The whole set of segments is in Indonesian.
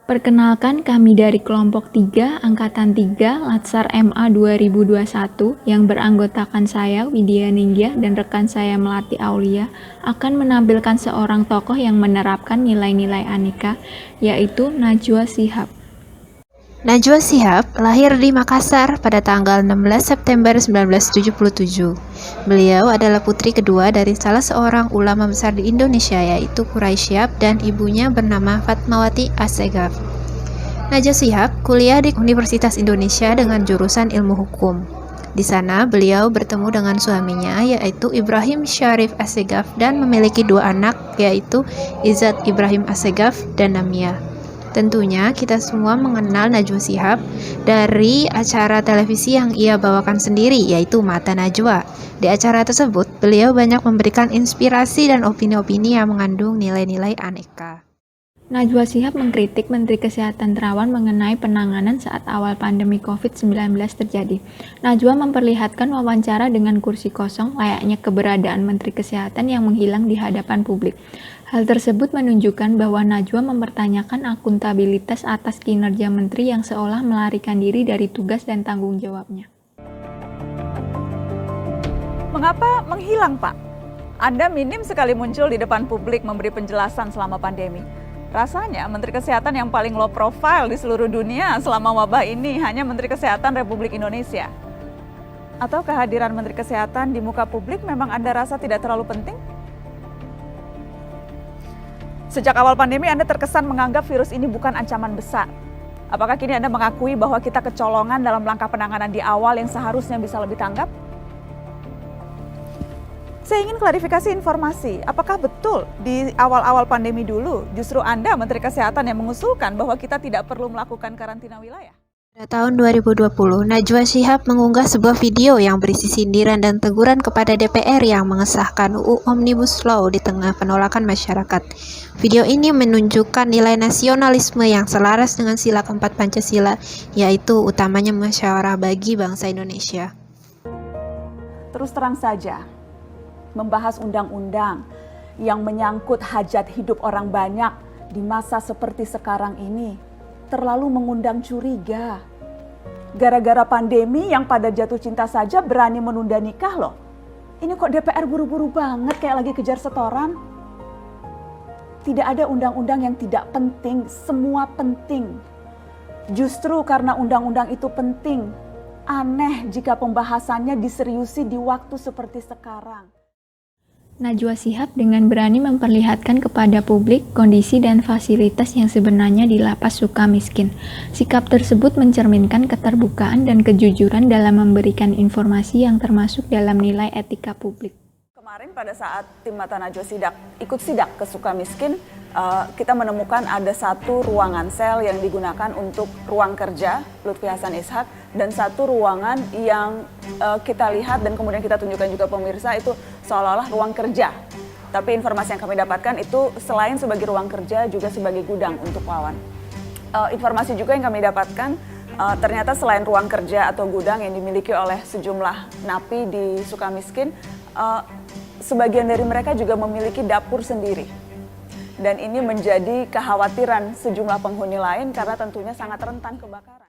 Perkenalkan, kami dari kelompok 3, Angkatan 3, Latsar MA 2021, yang beranggotakan saya, Widya Ningya, dan rekan saya Melati Aulia, akan menampilkan seorang tokoh yang menerapkan nilai-nilai Aneka, yaitu Najwa Shihab. Najwa Shihab lahir di Makassar pada tanggal 16 September 1977. Beliau adalah putri kedua dari salah seorang ulama besar di Indonesia, yaitu Quraish Shihab, dan ibunya bernama Fatmawati Assegaf. Najwa Shihab kuliah di Universitas Indonesia dengan jurusan ilmu hukum. Di sana beliau bertemu dengan suaminya, yaitu Ibrahim Syarif Assegaf, dan memiliki dua anak, yaitu Izzat Ibrahim Assegaf dan Namia. Tentunya kita semua mengenal Najwa Shihab dari acara televisi yang ia bawakan sendiri, yaitu Mata Najwa. Di acara tersebut, beliau banyak memberikan inspirasi dan opini-opini yang mengandung nilai-nilai aneka. Najwa Shihab mengkritik Menteri Kesehatan Terawan mengenai penanganan saat awal pandemi COVID-19 terjadi. Najwa memperlihatkan wawancara dengan kursi kosong layaknya keberadaan Menteri Kesehatan yang menghilang di hadapan publik. Hal tersebut menunjukkan bahwa Najwa mempertanyakan akuntabilitas atas kinerja menteri yang seolah melarikan diri dari tugas dan tanggung jawabnya. Mengapa menghilang, Pak? Anda minim sekali muncul di depan publik memberi penjelasan selama pandemi. Rasanya Menteri Kesehatan yang paling low profile di seluruh dunia selama wabah ini hanya Menteri Kesehatan Republik Indonesia. Atau kehadiran Menteri Kesehatan di muka publik memang Anda rasa tidak terlalu penting? Sejak awal pandemi Anda terkesan menganggap virus ini bukan ancaman besar. Apakah kini Anda mengakui bahwa kita kecolongan dalam langkah penanganan di awal yang seharusnya bisa lebih tanggap? Saya ingin klarifikasi informasi, apakah betul di awal-awal pandemi dulu justru Anda Menteri Kesehatan yang mengusulkan bahwa kita tidak perlu melakukan karantina wilayah? Pada tahun 2020, Najwa Shihab mengunggah sebuah video yang berisi sindiran dan teguran kepada DPR yang mengesahkan UU Omnibus Law di tengah penolakan masyarakat. Video ini menunjukkan nilai nasionalisme yang selaras dengan sila keempat Pancasila, yaitu utamanya musyawarah bagi bangsa Indonesia. Terus terang saja, membahas undang-undang yang menyangkut hajat hidup orang banyak di masa seperti sekarang ini terlalu mengundang curiga. Gara-gara pandemi yang pada jatuh cinta saja berani menunda nikah loh. Ini kok DPR buru-buru banget kayak lagi kejar setoran? Tidak ada undang-undang yang tidak penting, semua penting. Justru karena undang-undang itu penting, aneh jika pembahasannya diseriusi di waktu seperti sekarang. Najwa Shihab dengan berani memperlihatkan kepada publik kondisi dan fasilitas yang sebenarnya di Lapas Sukamiskin. Sikap tersebut mencerminkan keterbukaan dan kejujuran dalam memberikan informasi yang termasuk dalam nilai etika publik. Kemarin pada saat tim Mata Najwa ikut sidak ke Sukamiskin, kita menemukan ada satu ruangan sel yang digunakan untuk ruang kerja Lutfi Hasan Ishak dan satu ruangan yang kita lihat dan kemudian kita tunjukkan juga pemirsa itu seolah-olah ruang kerja. Tapi informasi yang kami dapatkan itu selain sebagai ruang kerja juga sebagai gudang untuk Wawan. Informasi juga yang kami dapatkan ternyata selain ruang kerja atau gudang yang dimiliki oleh sejumlah napi di Sukamiskin, sebagian dari mereka juga memiliki dapur sendiri. Dan ini menjadi kekhawatiran sejumlah penghuni lain karena tentunya sangat rentan kebakaran.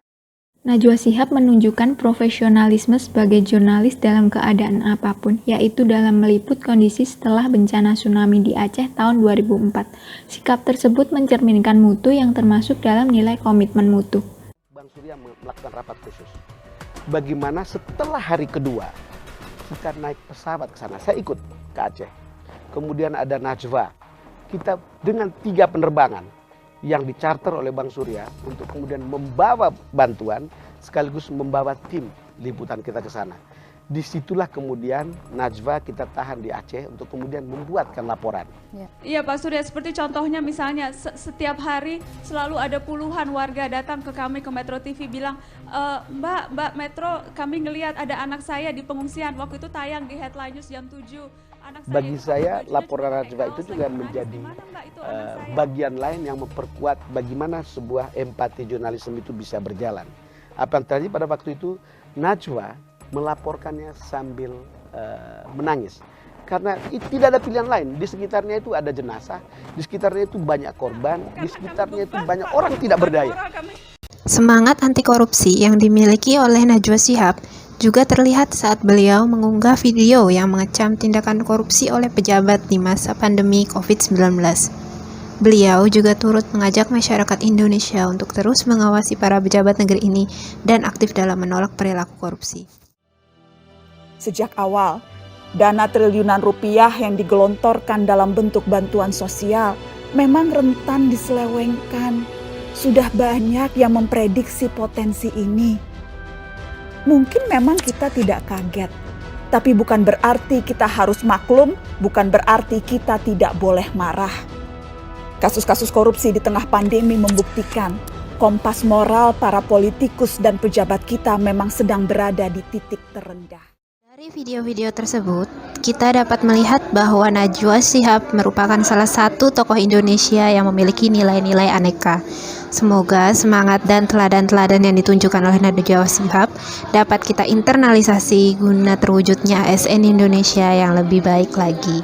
Najwa Shihab menunjukkan profesionalisme sebagai jurnalis dalam keadaan apapun, yaitu dalam meliput kondisi setelah bencana tsunami di Aceh tahun 2004. Sikap tersebut mencerminkan mutu yang termasuk dalam nilai komitmen mutu. Bang Surya melakukan rapat khusus. Bagaimana setelah hari kedua kita naik pesawat ke sana, saya ikut ke Aceh. Kemudian ada Najwa. Kita dengan 3 penerbangan yang dicarter oleh Bang Surya untuk kemudian membawa bantuan sekaligus membawa tim liputan kita ke sana. Disitulah kemudian Najwa kita tahan di Aceh untuk kemudian membuatkan laporan. Iya Pak Surya, seperti contohnya misalnya setiap hari selalu ada puluhan warga datang ke kami ke Metro TV bilang, Mbak Metro, kami ngelihat ada anak saya di pengungsian, waktu itu tayang di Headline News jam 7. Bagi saya laporan Najwa itu juga menjadi bagian lain yang memperkuat bagaimana sebuah empati jurnalisme itu bisa berjalan. Apa yang terjadi pada waktu itu, Najwa melaporkannya sambil menangis. Karena tidak ada pilihan lain. Di sekitarnya itu ada jenazah, di sekitarnya itu banyak korban, di sekitarnya itu banyak orang tidak berdaya. Semangat anti korupsi yang dimiliki oleh Najwa Shihab juga terlihat saat beliau mengunggah video yang mengecam tindakan korupsi oleh pejabat di masa pandemi COVID-19. Beliau juga turut mengajak masyarakat Indonesia untuk terus mengawasi para pejabat negeri ini dan aktif dalam menolak perilaku korupsi. Sejak awal, dana triliunan rupiah yang digelontorkan dalam bentuk bantuan sosial memang rentan diselewengkan. Sudah banyak yang memprediksi potensi ini. Mungkin memang kita tidak kaget, tapi bukan berarti kita harus maklum, bukan berarti kita tidak boleh marah. Kasus-kasus korupsi di tengah pandemi membuktikan kompas moral para politikus dan pejabat kita memang sedang berada di titik terendah. Dari video-video tersebut, kita dapat melihat bahwa Najwa Shihab merupakan salah satu tokoh Indonesia yang memiliki nilai-nilai aneka. Semoga semangat dan teladan-teladan yang ditunjukkan oleh Najwa Shihab dapat kita internalisasi guna terwujudnya ASN Indonesia yang lebih baik lagi.